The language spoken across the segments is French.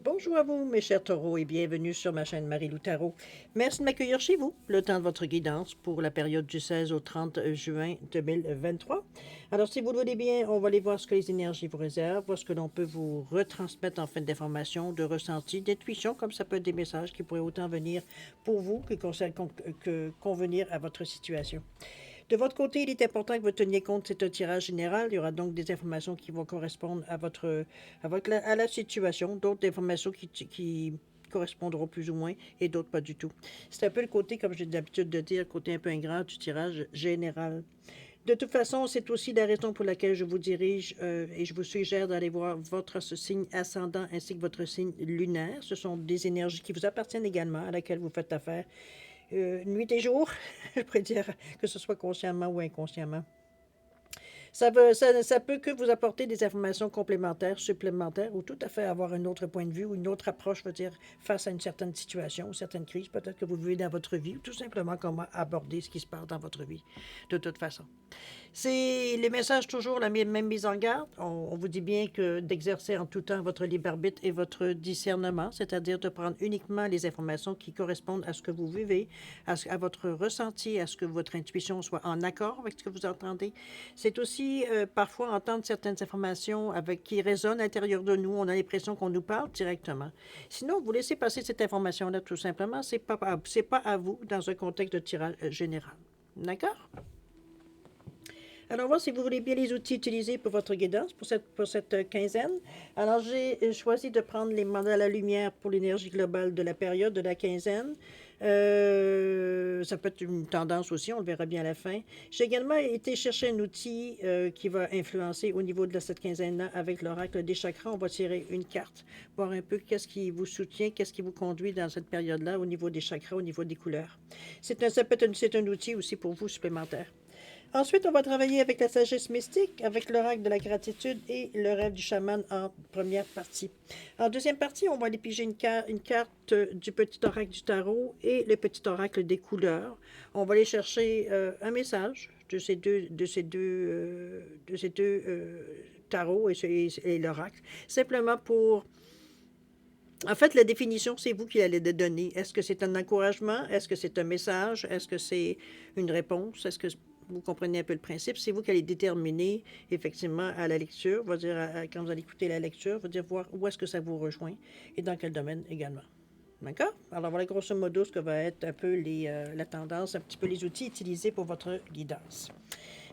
Bonjour à vous, mes chers taureaux, et bienvenue sur ma chaîne Marie-Lou Tarot. Merci de m'accueillir chez vous, le temps de votre guidance pour la période du 16 au 30 juin 2023. Alors, si vous le voulez bien, on va aller voir ce que les énergies vous réservent, voir ce que l'on peut vous retransmettre en fait d'informations, de ressentis, d'intuition, comme ça peut être des messages qui pourraient autant venir pour vous que convenir à votre situation. De votre côté, il est important que vous teniez compte, c'est un tirage général. Il y aura donc des informations qui vont correspondre à la situation, d'autres informations qui correspondront plus ou moins et d'autres pas du tout. C'est un peu le côté, comme j'ai l'habitude de dire, côté un peu ingrat du tirage général. De toute façon, c'est aussi la raison pour laquelle je vous dirige et je vous suggère d'aller voir votre signe ascendant ainsi que votre signe lunaire. Ce sont des énergies qui vous appartiennent également, à laquelle vous faites affaire nuit et jour, je pourrais dire, que ce soit consciemment ou inconsciemment. Ça peut que vous apporter des informations complémentaires, supplémentaires, ou tout à fait avoir un autre point de vue ou une autre approche, je veux dire, face à une certaine situation, ou certaine crise, peut-être que vous vivez dans votre vie, ou tout simplement comment aborder ce qui se passe dans votre vie, de toute façon. C'est les messages toujours la même mise en garde. On vous dit bien que d'exercer en tout temps votre libre arbitre et votre discernement, c'est-à-dire de prendre uniquement les informations qui correspondent à ce que vous vivez, à votre ressenti, à ce que votre intuition soit en accord avec ce que vous entendez. C'est aussi parfois entendre certaines informations qui résonnent à l'intérieur de nous. On a l'impression qu'on nous parle directement. Sinon, vous laissez passer cette information-là tout simplement. C'est pas à vous dans un contexte de tirage général. D'accord? Alors, voir si vous voulez bien les outils utilisés pour votre guidance pour cette quinzaine. Alors, j'ai choisi de prendre les mandats à la lumière pour l'énergie globale de la période de la quinzaine. Ça peut être une tendance aussi, on le verra bien à la fin. J'ai également été chercher un outil qui va influencer au niveau de cette quinzaine-là avec l'oracle des chakras. On va tirer une carte, voir un peu qu'est-ce qui vous soutient, qu'est-ce qui vous conduit dans cette période-là au niveau des chakras, au niveau des couleurs. C'est un outil aussi pour vous supplémentaire. Ensuite, on va travailler avec la sagesse mystique, avec l'oracle de la gratitude et le rêve du chaman en première partie. En deuxième partie, on va aller piger une carte du petit oracle du tarot et le petit oracle des couleurs. On va aller chercher un message de ces deux tarots et l'oracle, simplement pour en fait, la définition, c'est vous qui allez donner. Est-ce que c'est un encouragement? Est-ce que c'est un message? Est-ce que c'est une réponse? Est-ce que vous comprenez un peu le principe? C'est vous qui allez déterminer, effectivement, à la lecture, va dire, quand vous allez écouter la lecture, va dire voir où est-ce que ça vous rejoint et dans quel domaine également. D'accord? Alors voilà grosso modo ce que va être un peu la tendance, un petit peu les outils utilisés pour votre guidance.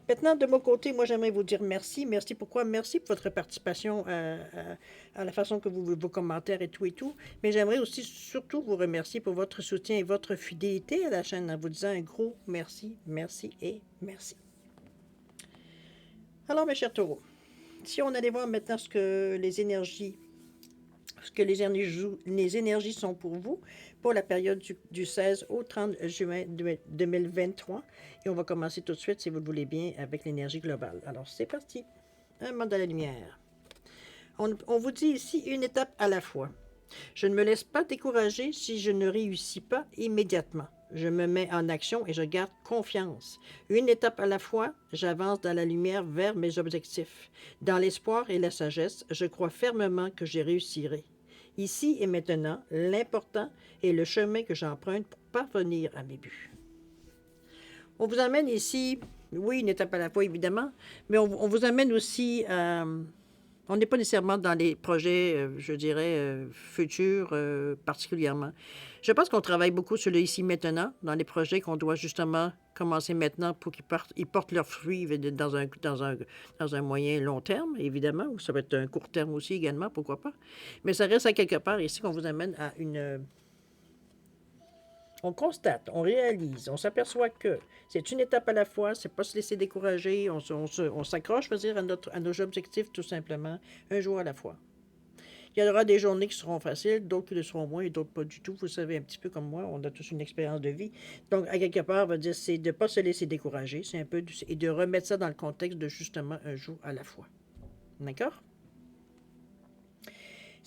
Maintenant, de mon côté, moi, j'aimerais vous dire merci. Merci pourquoi? Merci pour votre participation à la façon que vos commentaires et tout et tout. Mais j'aimerais aussi surtout vous remercier pour votre soutien et votre fidélité à la chaîne en vous disant un gros merci, merci et merci. Alors, mes chers taureaux, si on allait voir maintenant ce que les énergies sont pour vous pour la période du 16 au 30 juin 2023. Et on va commencer tout de suite, si vous le voulez bien, avec l'énergie globale. Alors, c'est parti. Un monde à la lumière. On vous dit ici une étape à la fois. Je ne me laisse pas décourager si je ne réussis pas immédiatement. Je me mets en action et je garde confiance. Une étape à la fois, j'avance dans la lumière vers mes objectifs. Dans l'espoir et la sagesse, je crois fermement que j'y réussirai. Ici et maintenant, l'important est le chemin que j'emprunte pour parvenir à mes buts. On vous amène ici, oui, une étape à la fois évidemment, mais on vous amène aussi à... On n'est pas nécessairement dans les projets, je dirais, futurs particulièrement. Je pense qu'on travaille beaucoup sur le ici maintenant, dans les projets qu'on doit justement commencer maintenant pour qu'ils portent leurs fruits dans un moyen long terme, évidemment, ou ça va être un court terme aussi également, pourquoi pas. Mais ça reste à quelque part ici qu'on vous amène à une... On constate, on réalise, on s'aperçoit que c'est une étape à la fois, c'est pas se laisser décourager, on s'accroche, je veux dire, à nos objectifs tout simplement, un jour à la fois. Il y aura des journées qui seront faciles, d'autres qui le seront moins et d'autres pas du tout. Vous savez, un petit peu comme moi, on a tous une expérience de vie. Donc, à quelque part, on va dire, c'est de ne pas se laisser décourager, c'est un peu et de remettre ça dans le contexte de justement un jour à la fois. D'accord?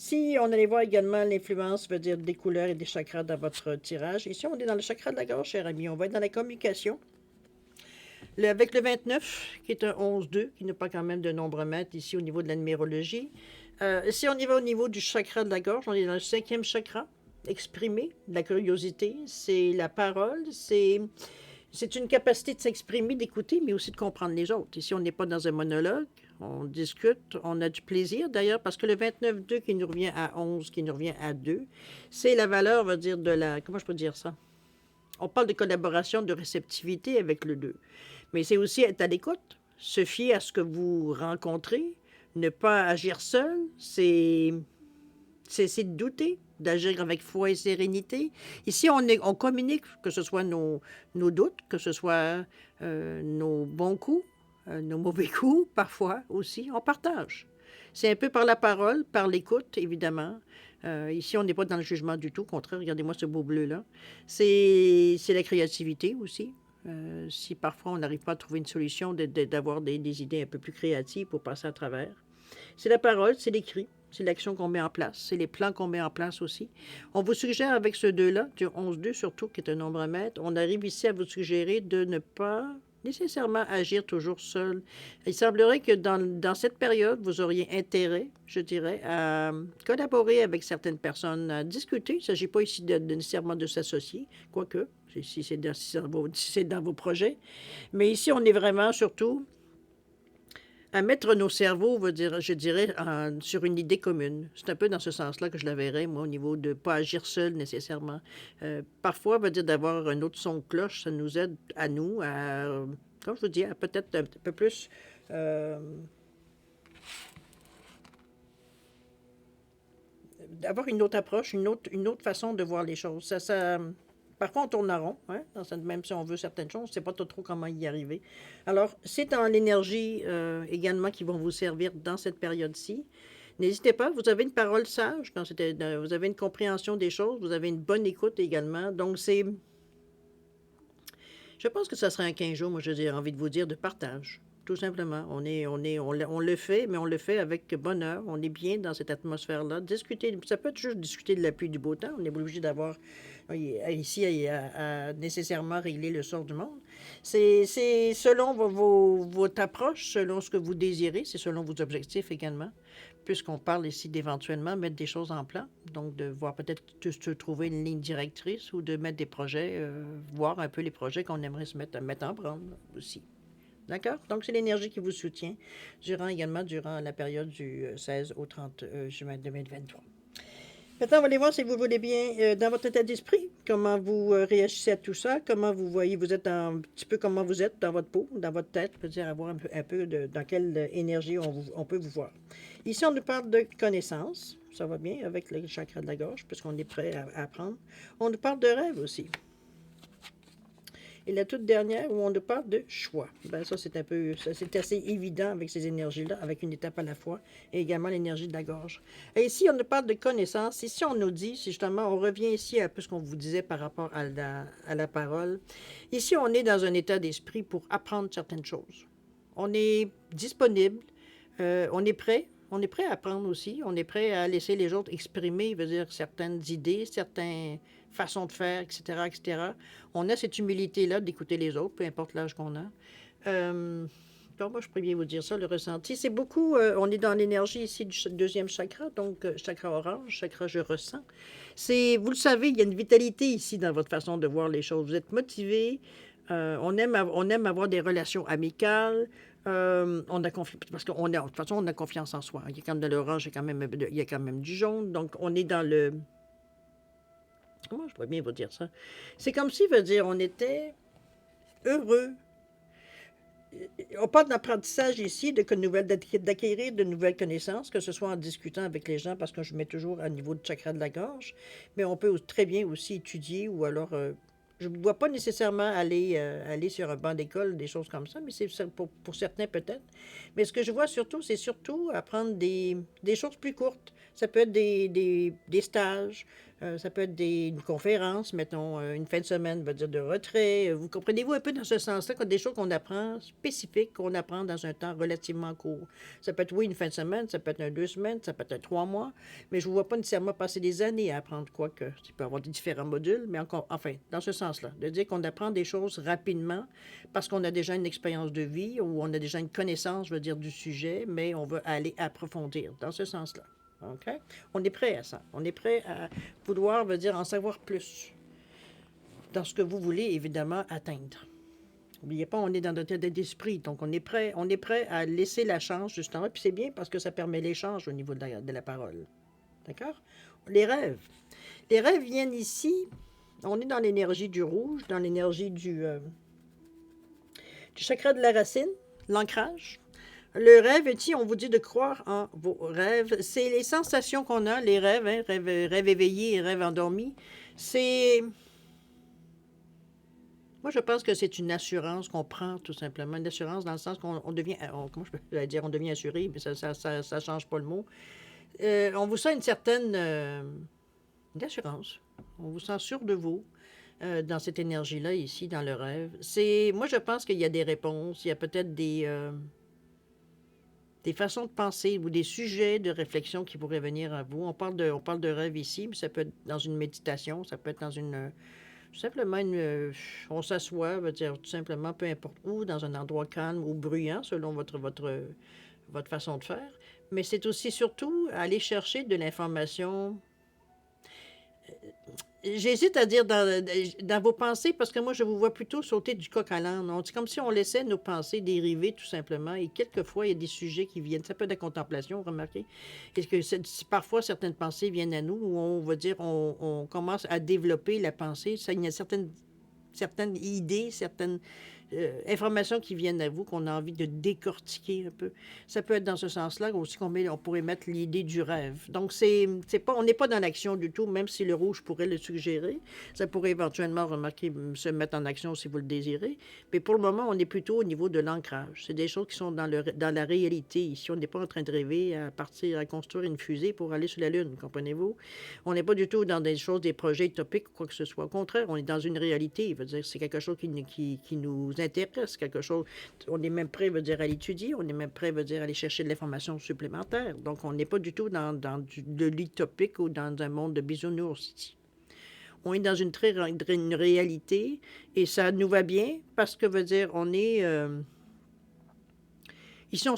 Si on allait voir également l'influence, veut dire des couleurs et des chakras dans votre tirage. Ici, on est dans le chakra de la gorge, cher ami. On va être dans la communication. Avec le 29, qui est un 11-2, qui n'a pas quand même de nombre maître ici au niveau de la numérologie. Si on y va au niveau du chakra de la gorge, on est dans le 5e chakra. Exprimer, la curiosité, c'est la parole, c'est une capacité de s'exprimer, d'écouter, mais aussi de comprendre les autres. Ici, on n'est pas dans un monologue, on discute, on a du plaisir d'ailleurs, parce que le 29-2 qui nous revient à 11, qui nous revient à 2, c'est la valeur, on va dire, de la... Comment je peux dire ça? On parle de collaboration, de réceptivité avec le 2. Mais c'est aussi être à l'écoute, se fier à ce que vous rencontrez, ne pas agir seul, c'est de douter, d'agir avec foi et sérénité. Ici, on communique, que ce soit nos doutes, que ce soit nos bons coups, nos mauvais coups, parfois aussi, on partage. C'est un peu par la parole, par l'écoute, évidemment. Ici, on n'est pas dans le jugement du tout. Au contraire, regardez-moi ce beau bleu-là. C'est la créativité aussi. Si parfois on n'arrive pas à trouver une solution, d'avoir des idées un peu plus créatives pour passer à travers. C'est la parole, c'est l'écrit, c'est l'action qu'on met en place, c'est les plans qu'on met en place aussi. On vous suggère avec ce 2-là, du 11-2 surtout, qui est un nombre à mettre, on arrive ici à vous suggérer de ne pas nécessairement agir toujours seul. Il semblerait que dans cette période, vous auriez intérêt, je dirais, à collaborer avec certaines personnes, à discuter. Il ne s'agit pas ici nécessairement de s'associer, quoique, si c'est dans vos projets. Mais ici, on est vraiment surtout à mettre nos cerveaux, je dirais, sur une idée commune. C'est un peu dans ce sens-là que je la verrais, moi, au niveau de ne pas agir seul nécessairement. Parfois, veut dire d'avoir un autre son de cloche, ça nous aide à nous, comme je vous dis, à peut-être un peu plus d'avoir une autre approche, une autre façon de voir les choses. Parfois, on tourne en rond, hein, même si on veut certaines choses, on ne sait pas trop comment y arriver. Alors, c'est dans l'énergie également qui vont vous servir dans cette période-ci. N'hésitez pas, vous avez une parole sage, vous avez une compréhension des choses, vous avez une bonne écoute également. Donc, je pense que ça serait un 15 jours, moi, j'ai envie de vous dire, de partage. Tout simplement. On le fait, mais on le fait avec bonheur. On est bien dans cette atmosphère-là. Discuter, ça peut être juste discuter de la pluie du beau temps. On n'est pas obligé d'avoir ici à nécessairement régler le sort du monde. C'est selon votre approche, selon ce que vous désirez, c'est selon vos objectifs également, puisqu'on parle ici d'éventuellement mettre des choses en plan, donc de voir peut-être se trouver une ligne directrice ou de mettre des projets, voir un peu les projets qu'on aimerait mettre en branle aussi. D'accord? Donc, c'est l'énergie qui vous soutient durant la période du 16 au 30 juin 2023. Maintenant, on va aller voir si vous voulez bien, dans votre état d'esprit, comment vous réagissez à tout ça, comment vous voyez, vous êtes un petit peu comment vous êtes dans votre peau, dans votre tête, peut dire avoir un peu dans quelle énergie on peut vous voir. Ici, on nous parle de connaissance, ça va bien avec le chakra de la gorge, puisqu'on est prêt à apprendre. On nous parle de rêve aussi. Et la toute dernière, où on nous parle de choix. Ben ça, c'est assez évident avec ces énergies-là, avec une étape à la fois, et également l'énergie de la gorge. Et ici, on nous parle de connaissance. Ici, on nous dit, si justement, on revient ici à peu ce qu'on vous disait par rapport à la parole. Ici, on est dans un état d'esprit pour apprendre certaines choses. On est disponible, on est prêt. On est prêt à apprendre aussi. On est prêt à laisser les autres exprimer, veut dire, certaines idées, certaines façons de faire, etc., etc. On a cette humilité-là d'écouter les autres, peu importe l'âge qu'on a. Donc, moi, je pourrais bien vous dire ça, le ressenti. C'est beaucoup, on est dans l'énergie ici du deuxième chakra, donc chakra orange, chakra je ressens. Vous le savez, il y a une vitalité ici dans votre façon de voir les choses. Vous êtes motivé, on aime avoir des relations amicales. On a confiance, parce de toute façon, on a confiance en soi. Il y a quand même de l'orange, il y a quand même du jaune. Donc, on est dans le... Comment je pourrais bien vous dire ça? C'est comme si, veut dire, on était heureux. On parle d'apprentissage ici, d'acquérir de nouvelles connaissances, que ce soit en discutant avec les gens, parce que je mets toujours à niveau du chakra de la gorge, mais on peut très bien aussi étudier ou alors... je ne vois pas nécessairement aller sur un banc d'école, des choses comme ça, mais c'est pour certains peut-être. Mais ce que je vois surtout, c'est surtout apprendre des choses plus courtes. Ça peut être des stages, ça peut être une conférence, mettons une fin de semaine, veut dire de retrait. Vous comprenez-vous un peu dans ce sens-là, des choses qu'on apprend spécifiques, qu'on apprend dans un temps relativement court. Ça peut être, oui, une fin de semaine, ça peut être 2 semaines, ça peut être 3 mois, mais je ne vois pas nécessairement passer des années à apprendre quoi que. Il peut y avoir des différents modules, mais encore, enfin, dans ce sens-là, de dire qu'on apprend des choses rapidement parce qu'on a déjà une expérience de vie ou on a déjà une connaissance, je veux dire, du sujet, mais on veut aller approfondir dans ce sens-là. OK? On est prêt à ça. On est prêt à vouloir, veut dire, en savoir plus dans ce que vous voulez, évidemment, atteindre. N'oubliez pas, on est dans notre état d'esprit, donc on est prêt à laisser la chance, justement, puis c'est bien parce que ça permet l'échange au niveau de la parole. D'accord? Les rêves. Les rêves viennent ici, on est dans l'énergie du rouge, dans l'énergie du chakra de la racine, l'ancrage. Le rêve, ici, on vous dit de croire en vos rêves. C'est les sensations qu'on a, les rêves, hein, rêve éveillé et rêve endormi. C'est... Moi, je pense que c'est une assurance qu'on prend, tout simplement. Une assurance dans le sens qu'on devient... comment je peux dire? On devient assuré, mais ça change pas le mot. On vous sent une certaine assurance. On vous sent sûr de vous dans cette énergie-là, ici, dans le rêve. Moi, je pense qu'il y a des réponses. Il y a peut-être des façons de penser ou des sujets de réflexion qui pourraient venir à vous. On parle de rêve ici, mais ça peut être dans une méditation, ça peut être dans une... Simplement, on s'assoit, veut dire tout simplement, peu importe où, dans un endroit calme ou bruyant, selon votre façon de faire. Mais c'est aussi surtout aller chercher de l'information. J'hésite à dire dans vos pensées, parce que moi, je vous vois plutôt sauter du coq à l'âne. C'est comme si on laissait nos pensées dériver, tout simplement. Et quelquefois, il y a des sujets qui viennent. Ça peut être de la contemplation, remarquez. Est-ce que parfois, certaines pensées viennent à nous, où on va dire, on commence à développer la pensée. Ça, il y a certaines idées, certaines informations qui viennent à vous qu'on a envie de décortiquer un peu. Ça peut être dans ce sens-là aussi on pourrait mettre l'idée du rêve. Donc, c'est pas, on n'est pas dans l'action du tout, même si le rouge pourrait le suggérer. Ça pourrait éventuellement, remarquer, se mettre en action si vous le désirez. Mais pour le moment, on est plutôt au niveau de l'ancrage. C'est des choses qui sont dans la réalité. Ici, on n'est pas en train de rêver à partir, à construire une fusée pour aller sur la Lune, comprenez-vous? On n'est pas du tout dans des choses, des projets utopiques ou quoi que ce soit. Au contraire, on est dans une réalité. Veut dire, c'est quelque chose qui nous intéresse, quelque chose. On est même prêt, veut dire, à l'étudier. On est même prêt, veut dire, à aller chercher de l'information supplémentaire. Donc, on n'est pas du tout de l'utopique ou dans un monde de bisounours ici. On est dans une réalité et ça nous va bien parce que, veut dire, on est... ici,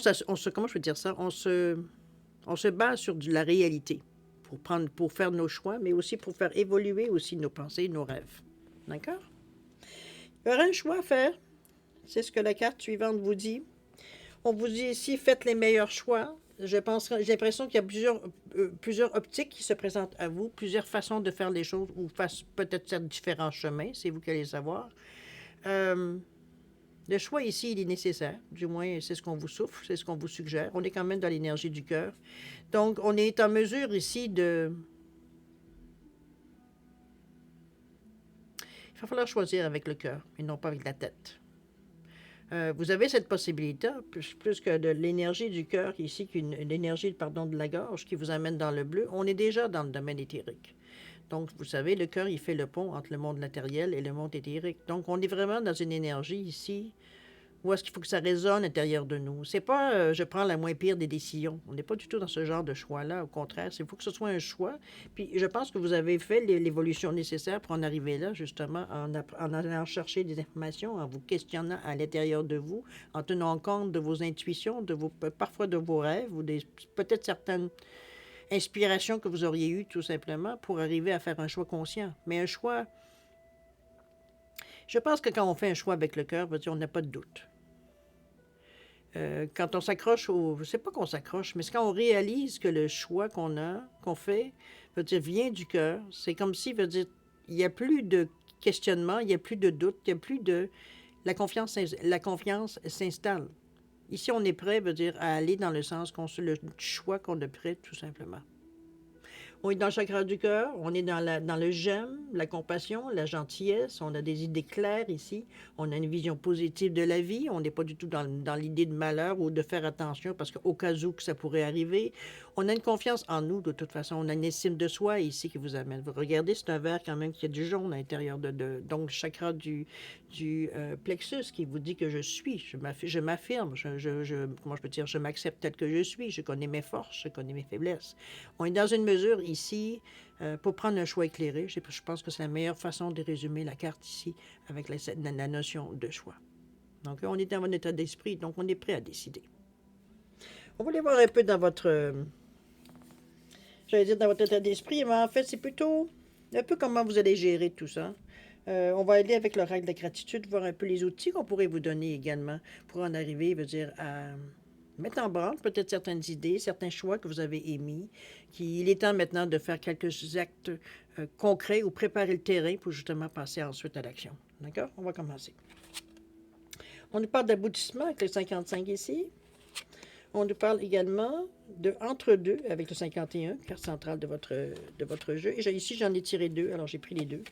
comment je peux dire ça? On se base sur la réalité pour faire nos choix, mais aussi pour faire évoluer aussi nos pensées, nos rêves. D'accord? Il y aura un choix à faire. C'est ce que la carte suivante vous dit. On vous dit ici, faites les meilleurs choix. J'ai l'impression qu'il y a plusieurs optiques qui se présentent à vous, plusieurs façons de faire les choses ou peut-être différents chemins, c'est vous qui allez savoir. Le choix ici, il est nécessaire. Du moins, c'est ce qu'on vous souffle, c'est ce qu'on vous suggère. On est quand même dans l'énergie du cœur. Donc, on est en mesure ici de... Il va falloir choisir avec le cœur et non pas avec la tête. Vous avez cette possibilité, plus que de l'énergie du cœur ici, l'énergie de la gorge qui vous amène dans le bleu. On est déjà dans le domaine éthérique. Donc, vous savez, le cœur, il fait le pont entre le monde matériel et le monde éthérique. Donc, on est vraiment dans une énergie ici où est-ce qu'il faut que ça résonne à l'intérieur de nous. C'est pas je prends la moins pire des décisions. On n'est pas du tout dans ce genre de choix-là. Au contraire, il faut que ce soit un choix. Puis je pense que vous avez fait l'évolution nécessaire pour en arriver là, justement, en allant chercher des informations, en vous questionnant à l'intérieur de vous, en tenant compte de vos intuitions, parfois de vos rêves ou peut-être certaines inspirations que vous auriez eues tout simplement pour arriver à faire un choix conscient. Mais un choix... Je pense que quand on fait un choix avec le cœur, on n'a pas de doute. Quand on s'accroche c'est pas qu'on s'accroche, mais c'est quand on réalise que le choix qu'on fait, vient du cœur. C'est comme si, il n'y a plus de questionnement, il n'y a plus de doute, il n'y a plus de... La confiance s'installe. Ici, on est prêt, à aller dans le sens le choix qu'on a prêt, tout simplement. On est dans le chakra du cœur, on est dans le j'aime, la compassion, la gentillesse, on a des idées claires ici, on a une vision positive de la vie, on n'est pas du tout dans l'idée de malheur ou de faire attention parce qu'au cas où que ça pourrait arriver, on a une confiance en nous de toute façon, on a une estime de soi ici qui vous amène. Vous regardez, c'est un verre quand même qui a du jaune à l'intérieur donc le chakra du plexus qui vous dit que je suis, je m'affirme, comment je peux dire, je m'accepte tel que je suis, je connais mes forces, je connais mes faiblesses. On est dans une mesure ici pour prendre un choix éclairé. Je pense que c'est la meilleure façon de résumer la carte ici avec la notion de choix. Donc, on est dans un état d'esprit, donc on est prêt à décider. On va aller voir un peu dans votre j'allais dire dans votre état d'esprit, mais en fait, c'est plutôt un peu comment vous allez gérer tout ça. On va aller avec le règle de la gratitude, voir un peu les outils qu'on pourrait vous donner également pour en arriver, veut dire, à mettre en branle peut-être certaines idées, certains choix que vous avez émis, qu'il est temps maintenant de faire quelques actes concrets ou préparer le terrain pour justement passer ensuite à l'action. D'accord? On va commencer. On nous parle d'aboutissement avec le 55 ici. On nous parle également de entre-deux avec le 51, carte centrale de votre jeu. Et ici, j'en ai tiré deux, alors j'ai pris les deux.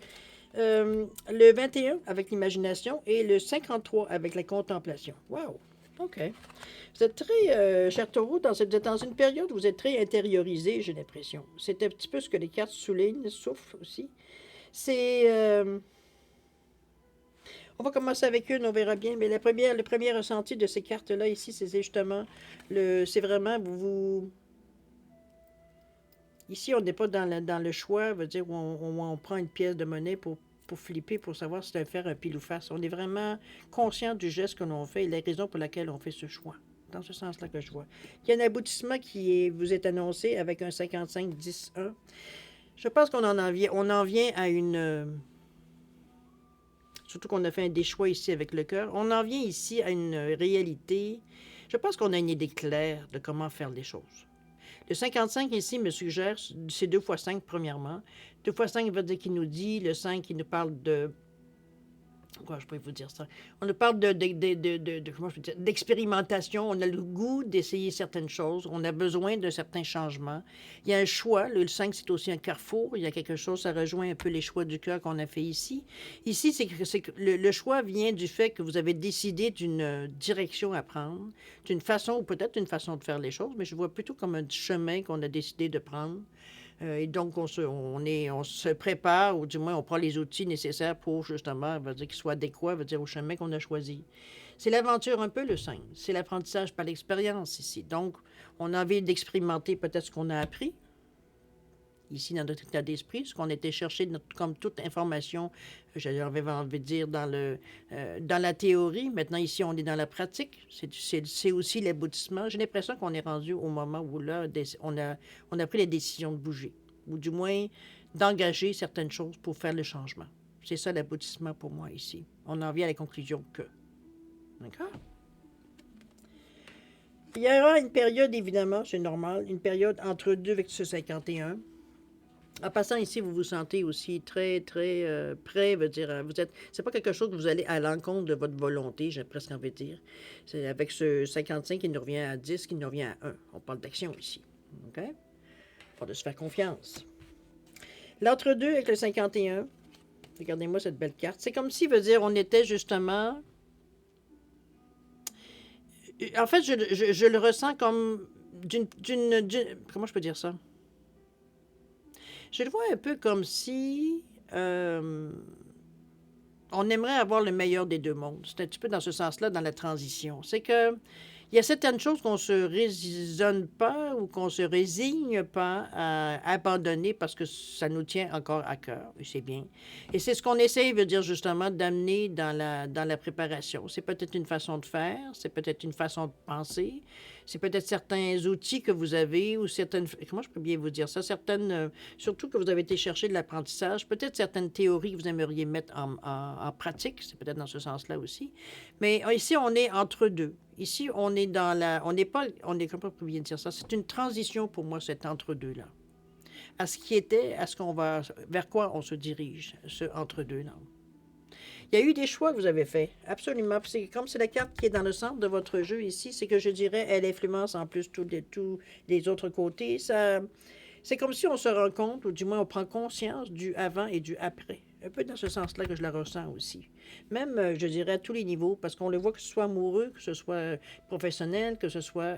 Le 21 avec l'imagination et le 53 avec la contemplation. Wow! OK. Vous êtes très, cher taureau, vous êtes dans une période où vous êtes très intériorisé, j'ai l'impression. C'est un petit peu ce que les cartes soulignent, souffle aussi. C'est... on va commencer avec une, on verra bien. Mais le premier ressenti de ces cartes-là ici, c'est justement... c'est vraiment... Ici, on n'est pas dans le choix, veut dire, où on prend une pièce de monnaie pour flipper, pour savoir si c'est faire un pile ou face. On est vraiment conscient du geste que l'on fait et la raison pour laquelle on fait ce choix. Dans ce sens-là que je vois. Il y a un aboutissement vous est annoncé avec un 55-10-1. Je pense qu'on en vient à une... surtout qu'on a fait un des choix ici avec le cœur. On en vient ici à une réalité. Je pense qu'on a une idée claire de comment faire les choses. Le 55 ici me suggère, c'est 2 fois 5 premièrement. 2 fois 5 veut dire qu'il nous dit, le 5 qui nous parle de... Quoi, je pourrais vous dire ça? On nous parle comment je peux dire, d'expérimentation. On a le goût d'essayer certaines choses. On a besoin de certains changements. Il y a un choix. Le 5, c'est aussi un carrefour. Il y a quelque chose, ça rejoint un peu les choix du cœur qu'on a fait ici. Ici, c'est que le choix vient du fait que vous avez décidé d'une direction à prendre, d'une façon, ou peut-être une façon de faire les choses, mais je vois plutôt comme un chemin qu'on a décidé de prendre. Et donc, on se prépare, ou du moins, on prend les outils nécessaires pour, justement, veut dire qu'ils soient adéquats, veut dire au chemin qu'on a choisi. C'est l'aventure un peu, le 5. C'est l'apprentissage par l'expérience ici. Donc, on a envie d'expérimenter peut-être ce qu'on a appris, ici, dans notre état d'esprit, ce qu'on était cherché, comme toute information, j'avais envie de dire, dans la théorie. Maintenant, ici, on est dans la pratique. C'est aussi l'aboutissement. J'ai l'impression qu'on est rendu au moment où, là, on a pris la décision de bouger, ou du moins d'engager certaines choses pour faire le changement. C'est ça l'aboutissement pour moi ici. On en vient à la conclusion que. D'accord? Il y aura une période, évidemment, c'est normal, une période entre deux avec ce 51. En passant ici, vous vous sentez aussi très, très prêt, veut dire, c'est pas quelque chose que vous allez à l'encontre de votre volonté, j'ai presque envie de dire. C'est avec ce 55 qui nous revient à 10, qui nous revient à 1. On parle d'action ici. OK? Pas de se faire confiance. L'entre-deux avec le 51, regardez-moi cette belle carte. C'est comme si, veut dire, on était justement... En fait, je le ressens comme comment je peux dire ça? Je le vois un peu comme si on aimerait avoir le meilleur des deux mondes. C'est un petit peu dans ce sens-là, dans la transition. C'est que il y a certaines choses qu'on se raisonne pas ou qu'on se résigne pas à abandonner parce que ça nous tient encore à cœur, et c'est bien. Et c'est ce qu'on essaye, veut dire justement, d'amener dans la préparation. C'est peut-être une façon de faire, c'est peut-être une façon de penser, c'est peut-être certains outils que vous avez ou certaines... Comment je peux bien vous dire ça? Certaines... surtout que vous avez été chercher de l'apprentissage, peut-être certaines théories que vous aimeriez mettre en pratique, c'est peut-être dans ce sens-là aussi. Mais ici, on est entre deux. Ici, on est dans la... On n'est pas... On est... Comment je peux bien dire ça? C'est une transition pour moi, cet entre-deux-là. À ce qui était, à ce qu'on va... Vers quoi on se dirige, ce entre-deux-là. Il y a eu des choix que vous avez faits, absolument. Comme c'est la carte qui est dans le centre de votre jeu ici, c'est que je dirais, elle influence en plus tous les autres côtés. Ça, c'est comme si on se rend compte, ou du moins on prend conscience du avant et du après. Un peu dans ce sens-là que je la ressens aussi. Même, je dirais, à tous les niveaux, parce qu'on le voit que ce soit amoureux, que ce soit professionnel, que ce soit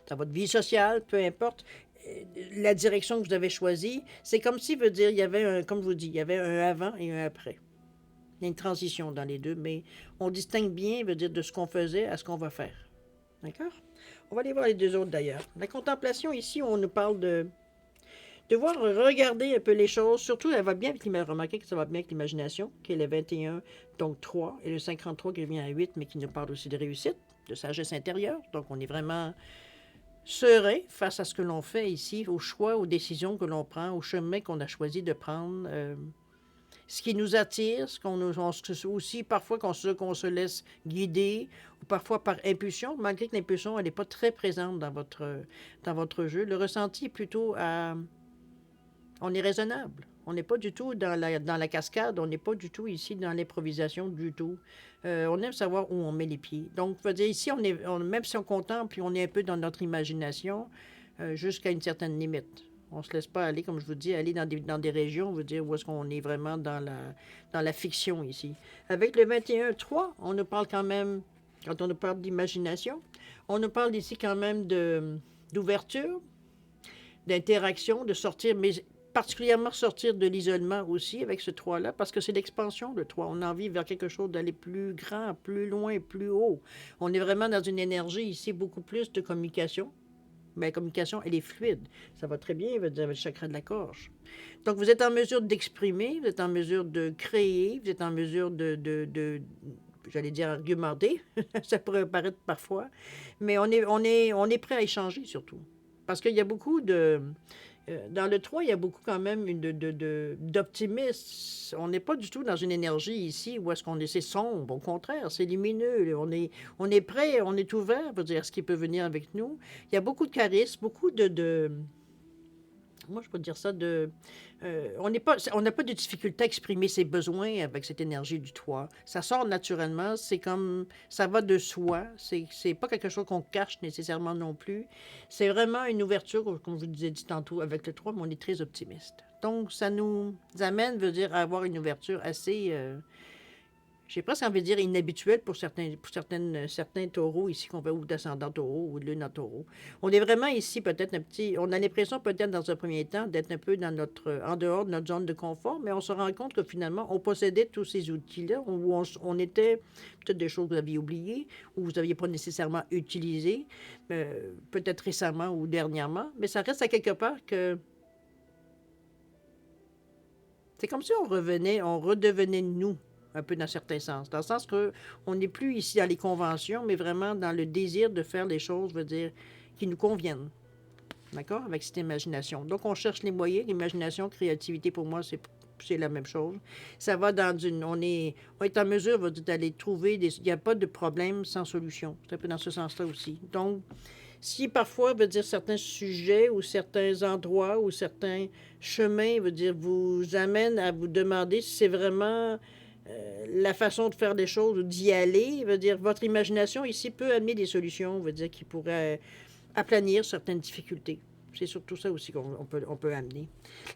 dans votre vie sociale, peu importe, la direction que vous avez choisie, c'est comme si, veut dire, il y avait un, comme je vous dis, il y avait un avant et un après. Il y a une transition dans les deux, mais on distingue bien, veut dire, de ce qu'on faisait à ce qu'on va faire. D'accord? On va aller voir les deux autres d'ailleurs. La contemplation, ici, on nous parle de voir, regarder un peu les choses. Surtout, elle va bien avec l'imagination. Remarquez que ça va bien avec l'imagination, qui est le 21, donc 3, et le 53 qui revient à 8, mais qui nous parle aussi de réussite, de sagesse intérieure. Donc, on est vraiment serein face à ce que l'on fait ici, aux choix, aux décisions que l'on prend, au chemin qu'on a choisi de prendre. Ce qui nous attire, aussi parfois qu'on se laisse guider, ou parfois par impulsion, malgré que l'impulsion, elle n'est pas très présente dans votre jeu. Le ressenti est plutôt à... On est raisonnable. On n'est pas du tout dans la cascade, on n'est pas du tout ici dans l'improvisation du tout. On aime savoir où on met les pieds. Donc, je veux dire, ici, même si on contemple, puis on est un peu dans notre imagination, jusqu'à une certaine limite. On ne se laisse pas aller, comme je vous dis, aller dans des régions, veut dire, où est-ce qu'on est vraiment dans la fiction ici. Avec le 21-3, on nous parle quand même, quand on nous parle d'imagination, on nous parle ici quand même d'ouverture, d'interaction, de sortir, mais particulièrement sortir de l'isolement aussi avec ce 3-là, parce que c'est l'expansion, le 3. On a envie vers quelque chose d'aller plus grand, plus loin, plus haut. On est vraiment dans une énergie ici, beaucoup plus de communication. Mais la communication, elle est fluide. Ça va très bien avec le chakra de la gorge. Donc, vous êtes en mesure d'exprimer, vous êtes en mesure de créer, vous êtes en mesure j'allais dire argumenter, ça pourrait paraître parfois, mais on est prêt à échanger surtout. Parce qu'il y a beaucoup dans le 3, il y a beaucoup quand même d'optimisme. On n'est pas du tout dans une énergie ici où est-ce qu'on est, c'est sombre. Au contraire, c'est lumineux. On est prêt, on est ouvert pour dire ce qui peut venir avec nous. Il y a beaucoup de charisme, beaucoup moi, je peux dire ça, on n'a pas de difficulté à exprimer ses besoins avec cette énergie du 3. Ça sort naturellement, c'est comme, ça va de soi, c'est pas quelque chose qu'on cache nécessairement non plus. C'est vraiment une ouverture, comme je vous ai dit tantôt, avec le 3, mais on est très optimiste. Donc, ça nous amène, veut dire, à avoir une ouverture assez... j'ai presque envie de dire inhabituel certains taureaux ici, ou descendants taureaux, ou lune en taureau. On est vraiment ici peut-être on a l'impression peut-être dans un premier temps d'être un peu en dehors de notre zone de confort, mais on se rend compte que finalement, on possédait tous ces outils-là, où on était peut-être des choses que vous aviez oubliées, ou vous n'aviez pas nécessairement utilisées, peut-être récemment ou dernièrement, mais ça reste à quelque part que c'est comme si on redevenait nous un peu dans certains sens. Dans le sens qu'on n'est plus ici dans les conventions, mais vraiment dans le désir de faire les choses, veut dire, qui nous conviennent. D'accord? Avec cette imagination. Donc, on cherche les moyens. L'imagination, créativité, pour moi, c'est la même chose. Ça va on est en mesure d'aller trouver il n'y a pas de problème sans solution. C'est un peu dans ce sens-là aussi. Donc, si parfois, veut dire, certains sujets ou certains endroits ou certains chemins, veut dire, vous amènent à vous demander si c'est vraiment la façon de faire des choses ou d'y aller, veut dire, votre imagination ici peut amener des solutions, veut dire, qui pourraient aplanir certaines difficultés. C'est surtout ça aussi on peut amener.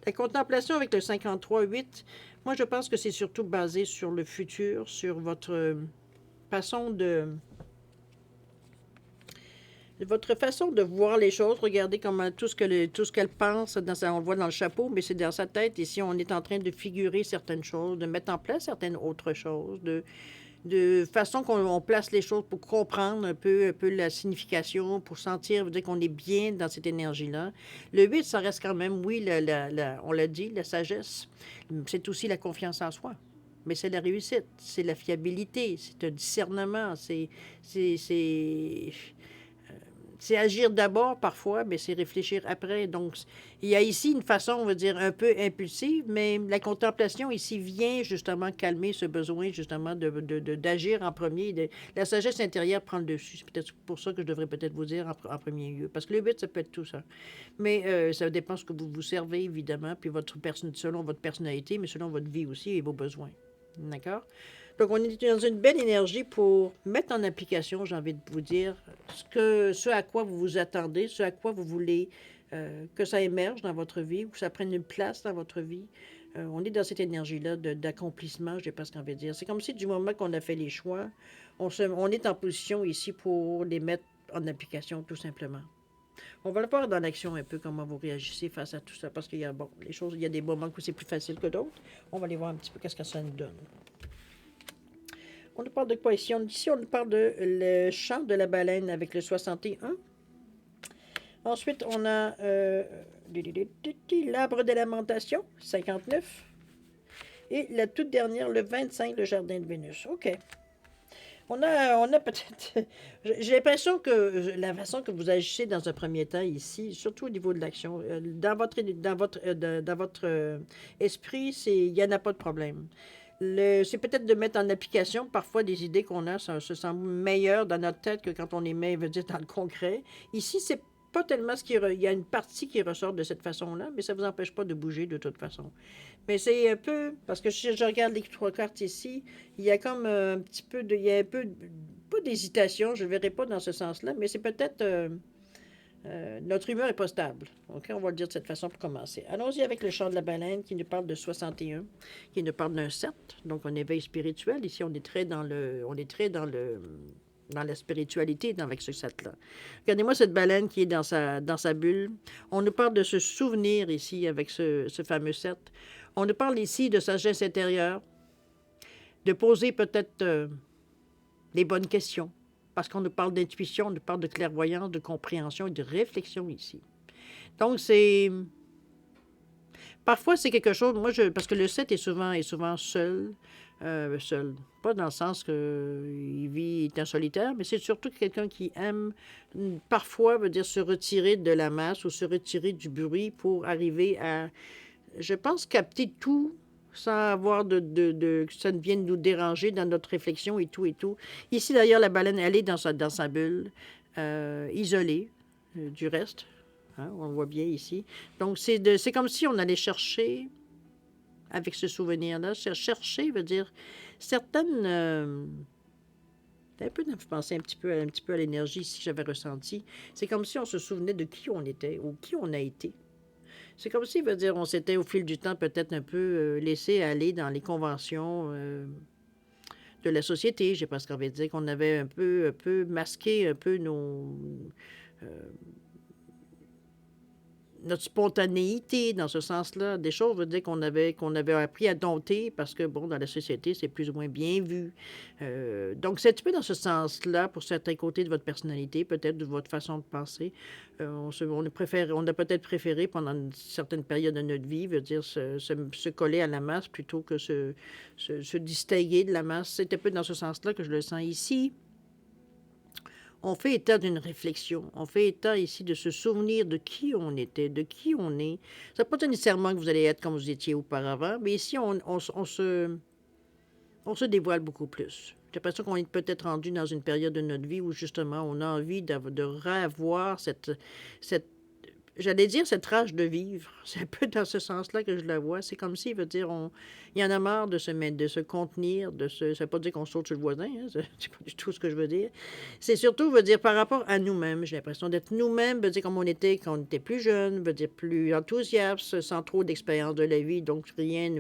La contemplation avec le 53-8, moi, je pense que c'est surtout basé sur le futur, sur votre façon votre façon de voir les choses, regardez comment tout ce qu'elle pense, on le voit dans le chapeau, mais c'est dans sa tête. Ici, on est en train de figurer certaines choses, de mettre en place certaines autres choses, de façon qu'on place les choses pour comprendre un peu la signification, pour sentir, dire qu'on est bien dans cette énergie-là. Le 8, ça reste quand même, oui, on l'a dit, la sagesse. C'est aussi la confiance en soi. Mais c'est la réussite, c'est la fiabilité, c'est un discernement, c'est agir d'abord parfois, mais c'est réfléchir après. Donc, il y a ici une façon, on va dire, un peu impulsive, mais la contemplation ici vient justement calmer ce besoin justement d'agir en premier. La sagesse intérieure prend le dessus. C'est peut-être pour ça que je devrais peut-être vous dire en premier lieu. Parce que le but, ça peut être tout ça. Mais ça dépend de ce que vous vous servez, évidemment, puis selon votre personnalité, mais selon votre vie aussi et vos besoins. D'accord? Donc, on est dans une belle énergie pour mettre en application, j'ai envie de vous dire, ce à quoi vous vous attendez, ce à quoi vous voulez que ça émerge dans votre vie, que ça prenne une place dans votre vie. On est dans cette énergie-là d'accomplissement, je n'ai pas ce qu'on veut dire. C'est comme si du moment qu'on a fait les choix, on est en position ici pour les mettre en application, tout simplement. On va le voir dans l'action un peu, comment vous réagissez face à tout ça, parce qu'il y a, il y a des moments où c'est plus facile que d'autres. On va aller voir un petit peu qu'est-ce que ça nous donne. On nous parle de quoi ici? Ici, on nous parle de le chant de la baleine avec le 61. Ensuite, on a l'arbre de lamentation, 59. Et la toute dernière, le 25, le jardin de Vénus. OK. On a peut-être. J'ai l'impression que la façon que vous agissez dans un premier temps ici, surtout au niveau de l'action, dans votre esprit, il n'y en a pas de problème. C'est peut-être de mettre en application parfois des idées qu'on a, ça se sent meilleur dans notre tête que quand on les met, veut dire, dans le concret. Ici, c'est pas tellement il y a une partie qui ressort de cette façon-là, mais ça ne vous empêche pas de bouger de toute façon. Mais c'est un peu, parce que si je regarde les trois cartes ici, il y a comme un petit peu il y a un peu, pas d'hésitation, je ne le verrai pas dans ce sens-là, mais c'est peut-être, notre humeur n'est pas stable. OK, on va le dire de cette façon pour commencer. Allons-y avec le chant de la baleine qui nous parle de 61, qui nous parle d'un 7, donc un éveil spirituel. Ici, dans la spiritualité avec ce 7-là. Regardez-moi cette baleine qui est dans sa bulle. On nous parle de se souvenir ici avec ce fameux 7. On nous parle ici de sagesse intérieure, de poser peut-être les bonnes questions, parce qu'on nous parle d'intuition, on nous parle de clairvoyance, de compréhension et de réflexion ici. Donc, parfois, c'est quelque chose... Parce que le 7 est souvent seul, seul. Pas dans le sens qu'il est un solitaire, mais c'est surtout quelqu'un qui aime, parfois, veut dire se retirer de la masse ou se retirer du bruit pour arriver à, je pense, capter tout sans avoir que ça ne vienne nous déranger dans notre réflexion et tout et tout. Ici, d'ailleurs, la baleine, elle est dans sa bulle, isolée du reste. Hein, on le voit bien ici. Donc, c'est comme si on allait chercher, avec ce souvenir-là, chercher veut dire certaines... un peu, je pensais un petit peu à l'énergie ici que j'avais ressenti. C'est comme si on se souvenait de qui on était ou qui on a été. C'est comme si, veut dire, on s'était au fil du temps peut-être un peu laissé aller dans les conventions de la société. J'ai presque envie de dire qu'on avait un peu masqué un peu notre spontanéité dans ce sens-là. Des choses, veut dire qu'on avait appris à dompter parce que, bon, dans la société, c'est plus ou moins bien vu. Donc, c'est un petit peu dans ce sens-là, pour certains côtés de votre personnalité, peut-être de votre façon de penser. On a peut-être préféré, pendant une certaine période de notre vie, veut dire, se coller à la masse plutôt que se distinguer de la masse. C'est un peu dans ce sens-là que je le sens ici. On fait état d'une réflexion. On fait état ici de se souvenir de qui on était, de qui on est. Ça ne veut pas nécessairement que vous allez être comme vous étiez auparavant, mais ici, on se dévoile beaucoup plus. J'ai l'impression qu'on est peut-être rendu dans une période de notre vie où, justement, on a envie de revoir cette j'allais dire cette rage de vivre. C'est un peu dans ce sens-là que je la vois. C'est comme s'il veut dire, il y en a marre de se mettre, de se contenir, ça ne veut pas dire qu'on saute sur le voisin, hein, c'est pas du tout ce que je veux dire. C'est surtout, veut dire, par rapport à nous-mêmes. J'ai l'impression d'être nous-mêmes, veut dire, comme on était quand on était plus jeune, veut dire, plus enthousiaste, sans trop d'expérience de la vie, donc rien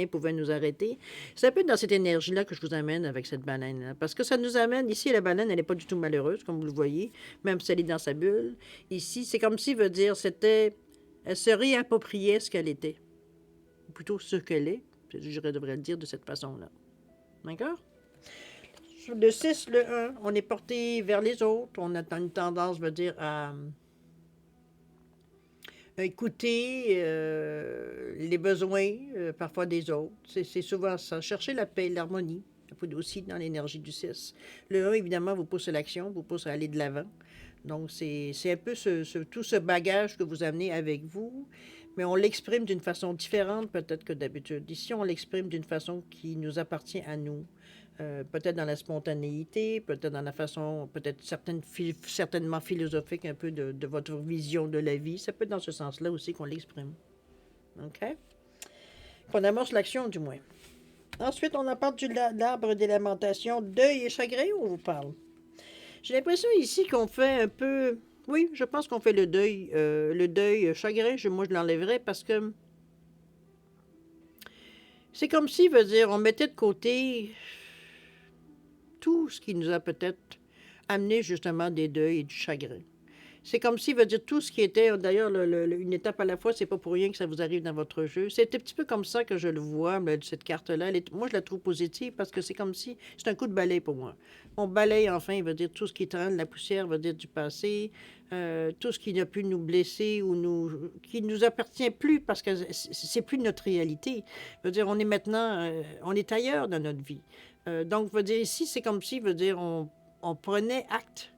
pouvait nous arrêter. C'est un peu dans cette énergie-là que je vous amène avec cette baleine-là. Parce que ça nous amène, ici, la baleine, elle n'est pas du tout malheureuse, comme vous le voyez, même si elle est dans sa bulle. Ici, c'est comme si, veut dire, elle se réappropriait ce qu'elle était, ou plutôt ce qu'elle est, je devrais le dire de cette façon-là. D'accord? Sur le 6, le 1, on est porté vers les autres, on a une tendance, veut dire, à écouter les besoins, parfois des autres. C'est souvent ça, chercher la paix, l'harmonie, aussi dans l'énergie du 6. Le 1, évidemment, vous pousse à l'action, vous pousse à aller de l'avant. Donc, c'est un peu tout ce bagage que vous amenez avec vous, mais on l'exprime d'une façon différente peut-être que d'habitude. Ici, on l'exprime d'une façon qui nous appartient à nous. Peut-être dans la spontanéité, peut-être dans la façon, peut-être certainement philosophique un peu de votre vision de la vie. Ça peut être dans ce sens-là aussi qu'on l'exprime. OK? Qu'on amorce l'action, du moins. Ensuite, on en parle de l'arbre des lamentations. Deuil et chagrin, on vous parle. J'ai l'impression ici qu'on fait un peu... Oui, je pense qu'on fait le deuil chagrin. Moi, je l'enlèverais parce que c'est comme si, veut dire, on mettait de côté tout ce qui nous a peut-être amené justement des deuils et du chagrin. C'est comme si, veut dire, tout ce qui était, d'ailleurs, une étape à la fois, c'est pas pour rien que ça vous arrive dans votre jeu. C'est un petit peu comme ça que je le vois, cette carte-là. Moi, je la trouve positive parce que c'est comme si, c'est un coup de balai pour moi. On balaye, enfin, il veut dire tout ce qui traîne, la poussière, veut dire du passé, tout ce qui a pu nous blesser ou qui nous appartient plus parce que c'est plus notre réalité. Veut dire, on est maintenant, on est ailleurs dans notre vie. Donc, veut dire, ici, c'est comme si, veut dire, on prenait acte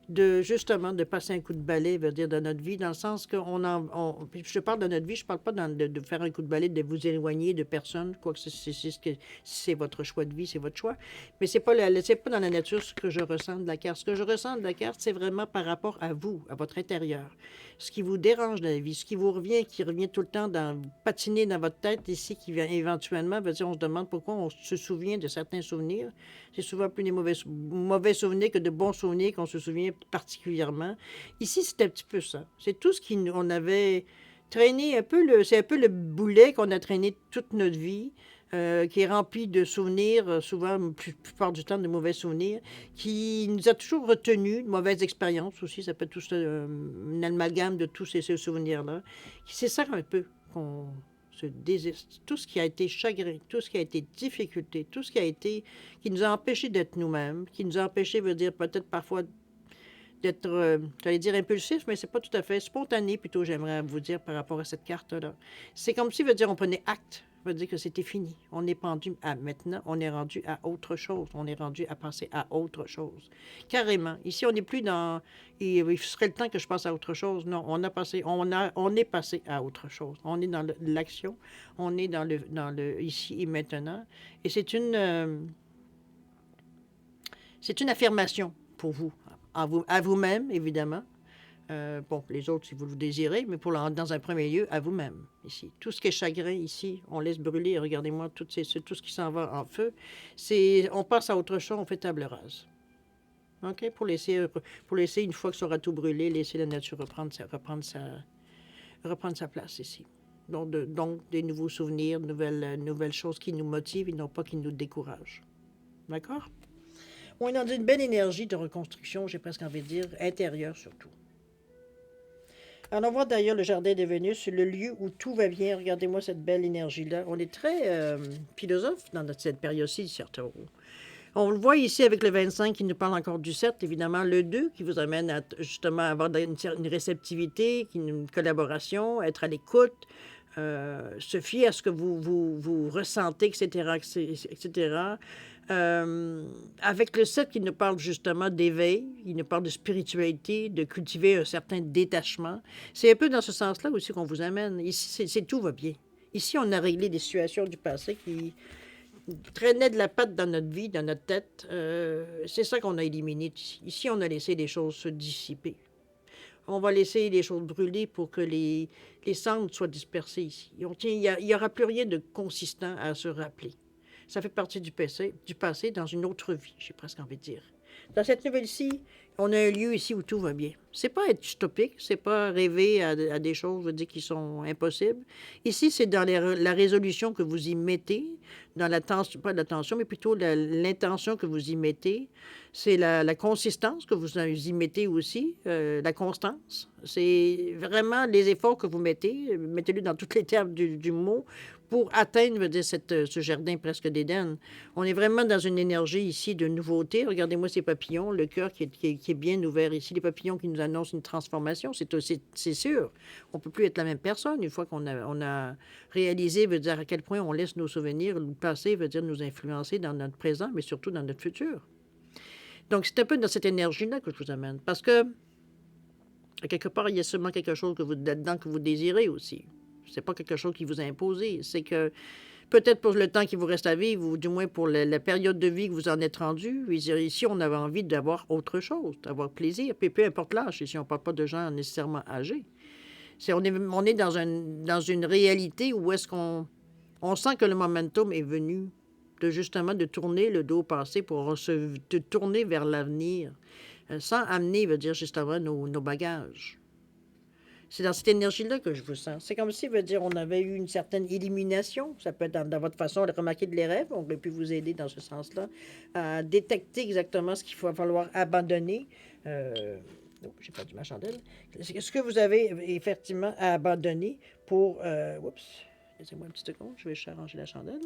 de justement de passer un coup de balai, veut dire, dans notre vie, dans le sens qu'on puis je parle de notre vie, je parle pas de faire un coup de balai, de vous éloigner de personne, quoi que c'est votre choix de vie, c'est votre choix, mais c'est pas dans la nature ce que je ressens de la carte. Ce que je ressens de la carte, c'est vraiment par rapport à vous, à votre intérieur. Ce qui vous dérange dans la vie, ce qui vous revient, qui revient tout le temps patiner dans votre tête ici, qui vient éventuellement, veut dire, on se demande pourquoi on se souvient de certains souvenirs. C'est souvent plus des mauvais souvenirs que de bons souvenirs qu'on se souvient particulièrement. Ici, c'est un petit peu ça. C'est tout ce qu'on avait traîné c'est un peu le boulet qu'on a traîné toute notre vie, qui est rempli de souvenirs, souvent, la plupart du temps, de mauvais souvenirs, qui nous a toujours retenus, de mauvaises expériences aussi, ça peut être tout un amalgame de tous ces souvenirs-là. C'est ça un peu qu'on se désiste. Tout ce qui a été chagrin, tout ce qui a été difficulté, tout ce qui nous a empêchés d'être nous-mêmes, qui nous a empêchés, veut dire peut-être parfois d'être, j'allais dire impulsif, mais c'est pas tout à fait spontané, plutôt, j'aimerais vous dire, par rapport à cette carte-là. C'est comme si, veut dire, on prenait acte, veut dire que c'était fini. On est pendu à maintenant, on est rendu à autre chose. On est rendu à passer à autre chose. Carrément. Ici, on n'est plus dans, il serait le temps que je passe à autre chose. Non, on est passé à autre chose. On est dans l'action, on est dans le ici et maintenant. Et c'est une affirmation pour vous, à vous-même, évidemment. Bon, les autres, si vous le désirez, mais dans un premier lieu, à vous-même, ici. Tout ce qui est chagrin, ici, on laisse brûler. Regardez-moi, tout ce qui s'en va en feu. On passe à autre chose, on fait table rase. OK? Pour laisser, une fois que ça aura tout brûlé, laisser la nature reprendre sa place ici. Donc, des nouveaux souvenirs, nouvelles choses qui nous motivent et non pas qui nous découragent. D'accord? On est dans une belle énergie de reconstruction, j'ai presque envie de dire, intérieure surtout. Alors, on voit d'ailleurs le jardin de Vénus, le lieu où tout va bien. Regardez-moi cette belle énergie-là. On est très philosophe dans cette période-ci, certes. On le voit ici avec le 25 qui nous parle encore du 7, évidemment, le 2 qui vous amène à justement avoir une réceptivité, une collaboration, être à l'écoute, se fier à ce que vous ressentez, etc., etc. Avec le 7 qui nous parle justement d'éveil, il nous parle de spiritualité, de cultiver un certain détachement. C'est un peu dans ce sens-là aussi qu'on vous amène. Ici, tout va bien. Ici, on a réglé des situations du passé qui traînaient de la patte dans notre vie, dans notre tête. C'est ça qu'on a éliminé ici. Ici, on a laissé les choses se dissiper. On va laisser les choses brûler pour que les cendres soient dispersées ici. Il n'y aura plus rien de consistant à se rappeler. Ça fait partie du passé dans une autre vie, j'ai presque envie de dire. Dans cette nouvelle-ci, on a un lieu ici où tout va bien. C'est pas être utopique, c'est pas rêver à des choses, je veux dire, qui sont impossibles. Ici, c'est dans la résolution que vous y mettez, dans la tension, pas la tension, mais plutôt l'intention que vous y mettez. C'est la consistance que vous y mettez aussi, la constance. C'est vraiment les efforts que vous mettez, mettez-le dans toutes les termes du mot, pour atteindre, veut dire, ce jardin presque d'Éden. On est vraiment dans une énergie ici de nouveauté. Regardez-moi ces papillons, le cœur qui est bien ouvert ici, les papillons qui nous annoncent une transformation, c'est sûr. On ne peut plus être la même personne une fois qu'on a réalisé, veut dire, à quel point on laisse nos souvenirs, le passé, veut dire, nous influencer dans notre présent, mais surtout dans notre futur. Donc, c'est un peu dans cette énergie-là que je vous amène. Parce que, à quelque part, il y a seulement quelque chose là-dedans que vous désirez aussi. C'est pas quelque chose qui vous a imposé. C'est que peut-être pour le temps qui vous reste à vivre, ou du moins pour la période de vie que vous en êtes rendu, ici, on avait envie d'avoir autre chose, d'avoir plaisir. Puis peu importe l'âge, ici, on ne parle pas de gens nécessairement âgés. On est dans une réalité où est-ce qu'on sent que le momentum est venu de tourner le dos au passé pour de tourner vers l'avenir, sans amener, veut dire justement, nos bagages. C'est dans cette énergie-là que je vous sens. C'est comme si, veut dire, on avait eu une certaine illumination. Ça peut être dans votre façon de remarquer les rêves. On aurait pu vous aider dans ce sens-là à détecter exactement ce qu'il va falloir abandonner, Non, j'ai perdu ma chandelle. Est-ce que vous avez effectivement à abandonner pour... oups, laissez-moi une petite seconde, je vais arranger la chandelle.